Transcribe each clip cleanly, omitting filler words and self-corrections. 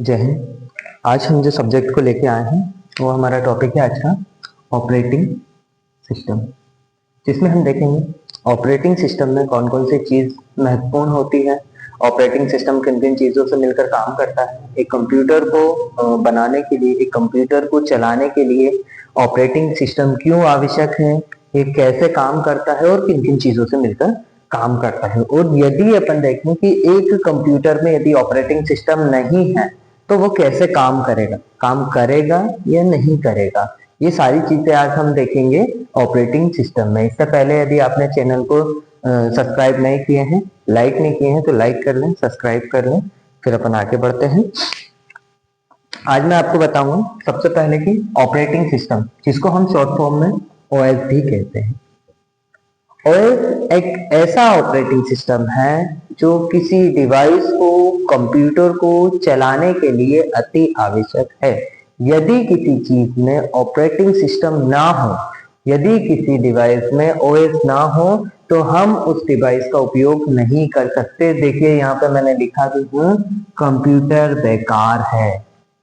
जय हिंद। आज हम जो सब्जेक्ट को लेके आए हैं वो हमारा टॉपिक है आज का ऑपरेटिंग सिस्टम, जिसमें हम देखेंगे ऑपरेटिंग सिस्टम में कौन कौन सी चीज महत्वपूर्ण होती है, ऑपरेटिंग सिस्टम किन किन चीजों से मिलकर काम करता है, एक कंप्यूटर को बनाने के लिए, एक कंप्यूटर को चलाने के लिए ऑपरेटिंग सिस्टम क्यों आवश्यक है, ये कैसे काम करता है और किन किन चीजों से मिलकर काम करता है। और यदि अपन देखें कि एक कंप्यूटर में यदि ऑपरेटिंग सिस्टम नहीं है तो वो कैसे काम करेगा या नहीं करेगा, ये सारी चीजें आज हम देखेंगे ऑपरेटिंग सिस्टम में। इससे पहले यदि आपने चैनल को सब्सक्राइब नहीं किए हैं, लाइक नहीं किए हैं तो लाइक कर लें, सब्सक्राइब कर लें, फिर अपन आगे बढ़ते हैं। आज मैं आपको बताऊंगा सबसे पहले कि ऑपरेटिंग सिस्टम, जिसको हम शॉर्ट फॉर्म में ओएस भी कहते हैं। ओएस एक ऐसा ऑपरेटिंग सिस्टम है जो किसी डिवाइस को, कंप्यूटर को चलाने के लिए अति आवश्यक है। यदि किसी चीज में ऑपरेटिंग सिस्टम ना हो, यदि किसी डिवाइस में ओएस ना हो तो हम उस डिवाइस का उपयोग नहीं कर सकते। देखिए यहाँ पे मैंने लिखा भी हूँ, कंप्यूटर बेकार है।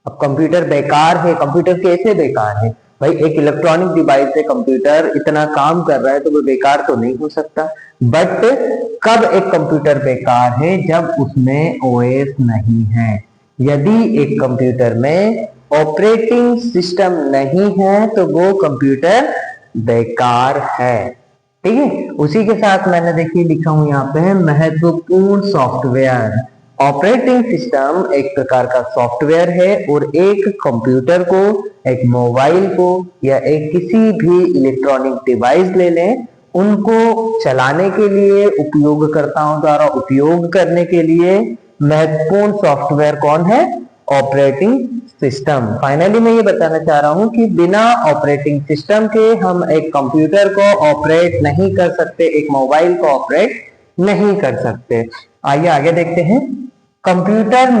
अब कंप्यूटर बेकार है, कंप्यूटर कैसे बेकार है भाई? एक इलेक्ट्रॉनिक डिवाइस है कंप्यूटर, इतना काम कर रहा है तो वो बेकार तो नहीं हो सकता। बट कब एक कंप्यूटर बेकार है? जब उसमें ओएस नहीं है। यदि एक कंप्यूटर में ऑपरेटिंग सिस्टम नहीं है तो वो कंप्यूटर बेकार है। ठीक है, उसी के साथ मैंने देखिए लिखा हूं यहाँ पे महत्वपूर्ण सॉफ्टवेयर। ऑपरेटिंग सिस्टम एक प्रकार का सॉफ्टवेयर है और एक कंप्यूटर को, एक मोबाइल को या एक किसी भी इलेक्ट्रॉनिक डिवाइस ले लें, उनको चलाने के लिए, उपयोगकर्ताओं द्वारा उपयोग करने के लिए महत्वपूर्ण सॉफ्टवेयर कौन है? Operating system. फाइनली मैं ये बताना चाह रहा हूं कि बिना ऑपरेटिंग सिस्टम के हम एक कंप्यूटर को ऑपरेट नहीं कर सकते, एक मोबाइल को ऑपरेट नहीं कर सकते। आइए आगे देखते हैं। कंप्यूटर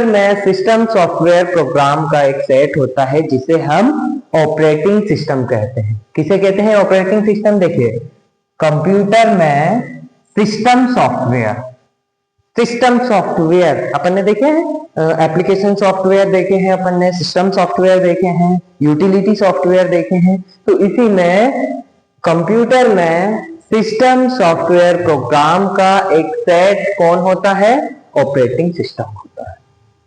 में सिस्टम सॉफ्टवेयर प्रोग्राम का एक सेट होता है जिसे हम ऑपरेटिंग सिस्टम कहते हैं। किसे कहते हैं ऑपरेटिंग सिस्टम? देखिए, कंप्यूटर में सिस्टम सॉफ्टवेयर अपन ने देखे हैं, एप्लीकेशन सॉफ्टवेयर देखे हैं अपन ने, सिस्टम सॉफ्टवेयर देखे हैं, यूटिलिटी सॉफ्टवेयर देखे हैं। तो इसी में कंप्यूटर में सिस्टम सॉफ्टवेयर प्रोग्राम का एक सेट कौन होता है? ऑपरेटिंग सिस्टम होता है।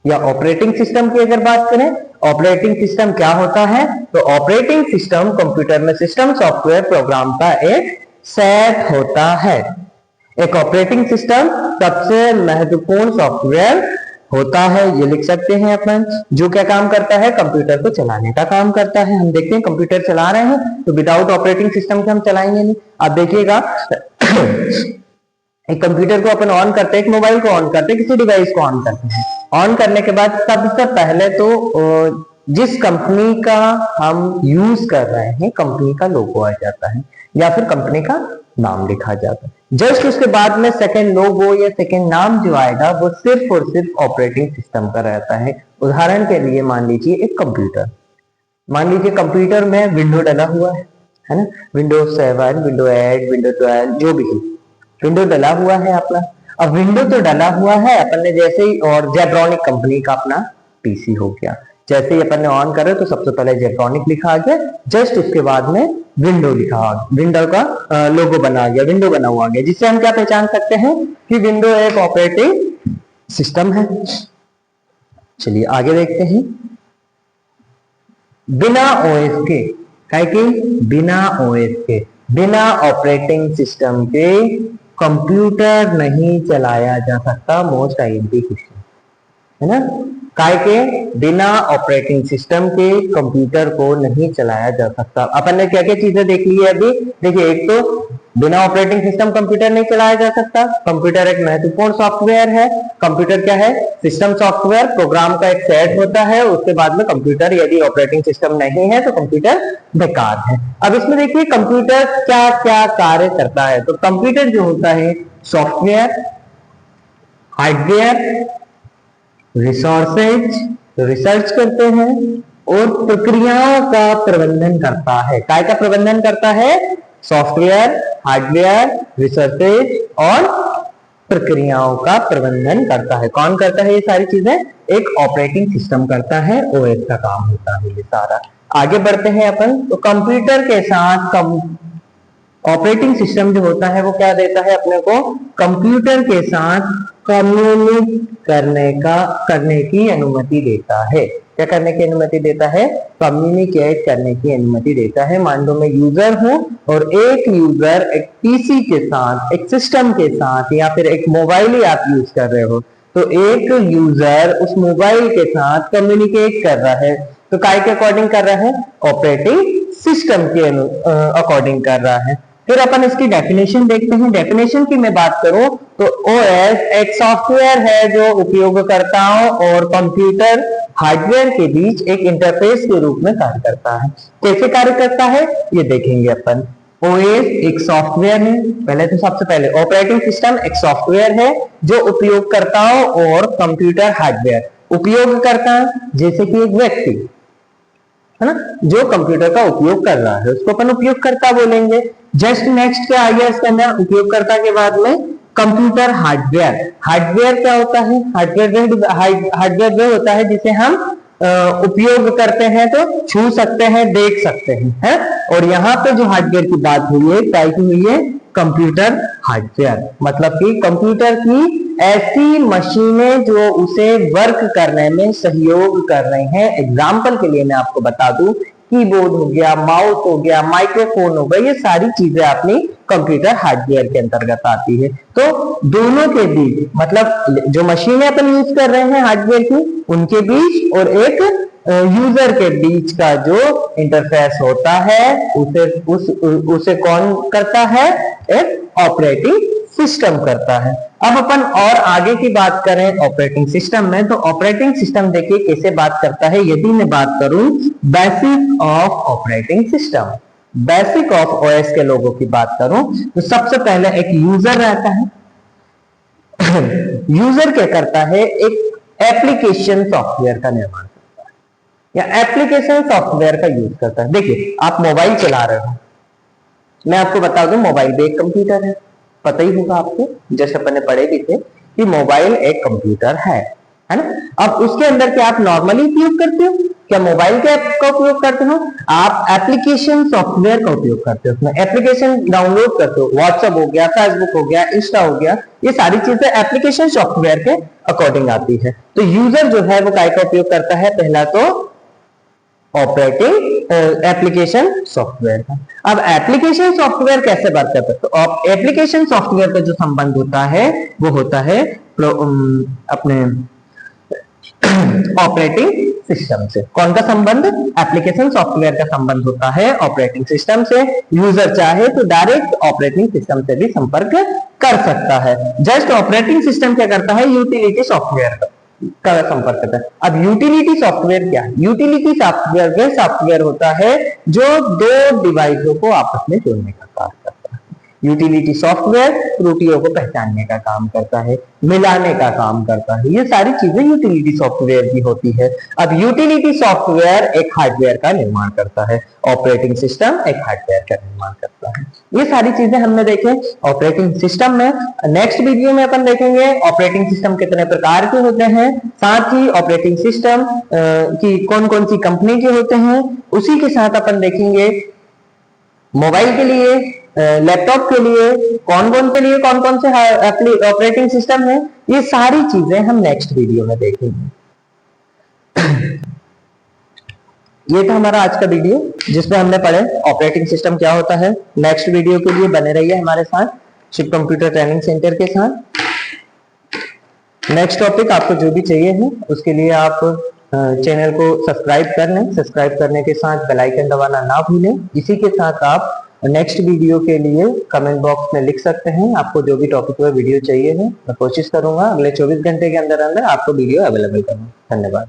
या ऑपरेटिंग सिस्टम की अगर बात करें, ऑपरेटिंग सिस्टम क्या होता है? तो ऑपरेटिंग सिस्टम कंप्यूटर में सिस्टम सॉफ्टवेयर प्रोग्राम का एक सेट होता है। एक ऑपरेटिंग सिस्टम सबसे महत्वपूर्ण सॉफ्टवेयर होता है, ये लिख सकते हैं अपन, जो क्या काम करता है? कंप्यूटर को चलाने का काम करता है। हम देखते हैं कंप्यूटर चला रहे हैं तो विदाउट ऑपरेटिंग सिस्टम के हम चलाएंगे नहीं। आप देखिएगा एक कंप्यूटर को अपन ऑन करते हैं, एक मोबाइल को ऑन करते हैं, किसी डिवाइस को ऑन करते हैं। ऑन करने के बाद सबसे पहले तो जिस कंपनी का हम यूज कर रहे हैं, कंपनी का लोगो आ जाता है या फिर कंपनी का नाम लिखा जाता है। जस्ट उसके बाद में सेकंड लोगो या सेकंड नाम जो आएगा वो सिर्फ और सिर्फ ऑपरेटिंग सिस्टम का रहता है। उदाहरण के लिए मान लीजिए एक कंप्यूटर, मान लीजिए कंप्यूटर में विंडो डला हुआ है ना, विंडोज 7, विंडो 8, विंडो 12, जो भी विंडो डला हुआ है अपना। अब विंडो तो डला हुआ है अपन ने जैसे ही, और जेब्रॉनिक कंपनी का अपना पीसी हो गया, जैसे ही अपन ने ऑन करे तो सबसे पहले जेब्रॉनिक लिखा आ गया, जस्ट उसके बाद में विंडो लिखा आ गया, विंडो का लोगो बना गया, विंडो बना हुआ आ गया, जिससे हम क्या पहचान सकते हैं कि विंडो एक ऑपरेटिंग सिस्टम है। चलिए आगे देखते हैं। बिना ओएस के, बिना ऑपरेटिंग सिस्टम के कंप्यूटर नहीं चलाया जा सकता। मोस्ट आईएमपी क्वेश्चन है ना, काय के बिना ऑपरेटिंग सिस्टम के कंप्यूटर को नहीं चलाया जा सकता। अपन ने क्या क्या चीजें देख ली है अभी? देखिए, एक तो बिना ऑपरेटिंग सिस्टम कंप्यूटर नहीं चलाया जा सकता। कंप्यूटर एक महत्वपूर्ण सॉफ्टवेयर है। कंप्यूटर क्या है? सिस्टम सॉफ्टवेयर प्रोग्राम का एक सेट होता है। उसके बाद में कंप्यूटर, यदि ऑपरेटिंग सिस्टम नहीं है तो कंप्यूटर बेकार है। अब इसमें देखिए कंप्यूटर क्या क्या कार्य करता है। तो कंप्यूटर जो होता है सॉफ्टवेयर, हार्डवेयर, रिसोर्सेज, रिसर्च करते हैं और प्रक्रियाओं का प्रबंधन करता है। काय का प्रबंधन करता है? सॉफ्टवेयर, हार्डवेयर, रिसोर्सेज और प्रक्रियाओं का प्रबंधन करता है। कौन करता है ये सारी चीजें? एक ऑपरेटिंग सिस्टम करता है, ओएस का काम होता है ये सारा। आगे बढ़ते हैं अपन, तो कंप्यूटर के साथ ऑपरेटिंग सिस्टम जो होता है वो क्या देता है अपने को? कंप्यूटर के साथ कम्युनिकेट करने की अनुमति देता है। क्या करने की अनुमति देता है? कम्युनिकेट करने की अनुमति देता है। मान लो मैं यूजर हूं और एक यूजर एक पीसी के साथ, एक सिस्टम के साथ, या फिर एक मोबाइल ही आप यूज कर रहे हो, तो एक यूजर उस मोबाइल के साथ कम्युनिकेट कर रहा है, तो काय के अकॉर्डिंग कर रहा है? ऑपरेटिंग सिस्टम के अकॉर्डिंग कर रहा है। फिर अपन इसकी डेफिनेशन देखते हैं। डेफिनेशन की मैं बात करूं तो ओएस एक सॉफ्टवेयर है जो उपयोगकर्ताओं और कंप्यूटर हार्डवेयर के बीच एक इंटरफेस के रूप में कार्य करता है। कैसे कार्य करता है ये देखेंगे अपन। ओएस एक सॉफ्टवेयर है, पहले तो सबसे पहले ऑपरेटिंग सिस्टम एक सॉफ्टवेयर है जो उपयोगकर्ताओं और कंप्यूटर हार्डवेयर, उपयोगकर्ता जैसे कि एक व्यक्ति है ना, जो कंप्यूटर का उपयोग कर रहा है उसको अपन उपयोगकर्ता बोलेंगे। जस्ट नेक्स्ट क्या आ गया इसके अंदर? उपयोगकर्ता के बाद में कंप्यूटर हार्डवेयर। हार्डवेयर क्या होता है? हार्डवेयर वो होता है जिसे हम उपयोग करते हैं तो छू सकते हैं, देख सकते हैं, है? और यहाँ पे जो हार्डवेयर की बात हुई है क्या की हुई है? कंप्यूटर हार्डवेयर, मतलब कि कंप्यूटर की ऐसी मशीनें जो उसे वर्क करने में सहयोग कर रहे हैं। एग्जाम्पल के लिए मैं आपको बता दूं, कीबोर्ड हो गया, माउस हो गया, माइक्रोफोन हो गया, ये सारी चीजें अपनी कंप्यूटर हार्डवेयर के अंतर्गत आती है। तो दोनों के बीच, मतलब जो मशीनें अपन यूज कर रहे हैं हार्डवेयर की, उनके बीच और एक यूजर के बीच का जो इंटरफेस होता है उसे कौन करता है? एक ऑपरेटिंग सिस्टम करता है। अब अपन और आगे की बात करें ऑपरेटिंग सिस्टम में, तो ऑपरेटिंग सिस्टम देखिए कैसे बात करता है। यदि मैं बात करूं basic of operating system, basic of OS के लोगों की बात करूं तो सबसे पहले एक यूजर रहता है। यूजर क्या करता है? एक एप्लीकेशन सॉफ्टवेयर का निर्माण करता है या एप्लीकेशन सॉफ्टवेयर का यूज करता है। देखिए आप मोबाइल चला रहे हो, मैं आपको बता दूं मोबाइल भी एक कंप्यूटर है, पता ही होगा आपको, जैसे अपन ने पढ़े भी थे कि मोबाइल एक कंप्यूटर है ना। अब उसके अंदर क्या आप नॉर्मली उपयोग करते हो? क्या मोबाइल के ऐप का उपयोग करते हो? आप एप्लीकेशन सॉफ्टवेयर का उपयोग करते हो, उसमें एप्लीकेशन डाउनलोड करते हो। व्हाट्सएप हो गया, फेसबुक हो गया, इंस्टा हो गया, ये सारी चीजें एप्लीकेशन सॉफ्टवेयर के अकॉर्डिंग आती है। तो यूजर जो है वो काय का उपयोग करता है? पहला तो ऑपरेटिंग एप्लीकेशन सॉफ्टवेयर का। अब एप्लीकेशन सॉफ्टवेयर कैसे बात करते हैं? तो एप्लीकेशन सॉफ्टवेयर का जो संबंध होता है वो होता है अपने ऑपरेटिंग सिस्टम से। कौन का संबंध? एप्लीकेशन सॉफ्टवेयर का संबंध होता है ऑपरेटिंग सिस्टम से। यूजर चाहे तो डायरेक्ट ऑपरेटिंग सिस्टम से भी संपर्क कर सकता है। जस्ट ऑपरेटिंग सिस्टम क्या करता है? यूटिलिटी सॉफ्टवेयर का संपर्क करता है। अब यूटिलिटी सॉफ्टवेयर क्या है? यूटिलिटी सॉफ्टवेयर वह सॉफ्टवेयर होता है जो दो डिवाइसों को आपस में जोड़ने का काम करता है। यूटिलिटी सॉफ्टवेयर त्रुटियों को पहचानने का काम करता है, मिलाने का काम करता है, ये सारी चीजें यूटिलिटी सॉफ्टवेयर की होती है। अब यूटिलिटी सॉफ्टवेयर एक हार्डवेयर का निर्माण करता है, ऑपरेटिंग सिस्टम एक हार्डवेयर का निर्माण करता है। ये सारी चीजें हमने देखे ऑपरेटिंग सिस्टम में। नेक्स्ट वीडियो में अपन देखेंगे ऑपरेटिंग सिस्टम कितने प्रकार के होते हैं, साथ ही ऑपरेटिंग सिस्टम की कौन कौन सी कंपनी के होते हैं। उसी के साथ अपन देखेंगे मोबाइल के लिए, लैपटॉप के लिए, कौन कौन से ऑपरेटिंग सिस्टम है, ये सारी चीजें हम नेक्स्ट वीडियो में देखेंगे। ये था हमारा आज का वीडियो जिसमें हमने पढ़े ऑपरेटिंग सिस्टम क्या होता है। नेक्स्ट वीडियो के लिए बने रहिए हमारे साथ शिव कंप्यूटर ट्रेनिंग सेंटर के साथ। नेक्स्ट टॉपिक आपको जो भी चाहिए है उसके लिए आप चैनल को सब्सक्राइब कर लें। सब्सक्राइब करने के साथ बेल आइकन दबाना ना भूलें। इसी के साथ आप नेक्स्ट वीडियो के लिए कमेंट बॉक्स में लिख सकते हैं आपको जो भी टॉपिक पर वीडियो चाहिए है। मैं कोशिश करूंगा अगले 24 घंटे के अंदर अंदर आपको वीडियो अवेलेबल करूँ। धन्यवाद।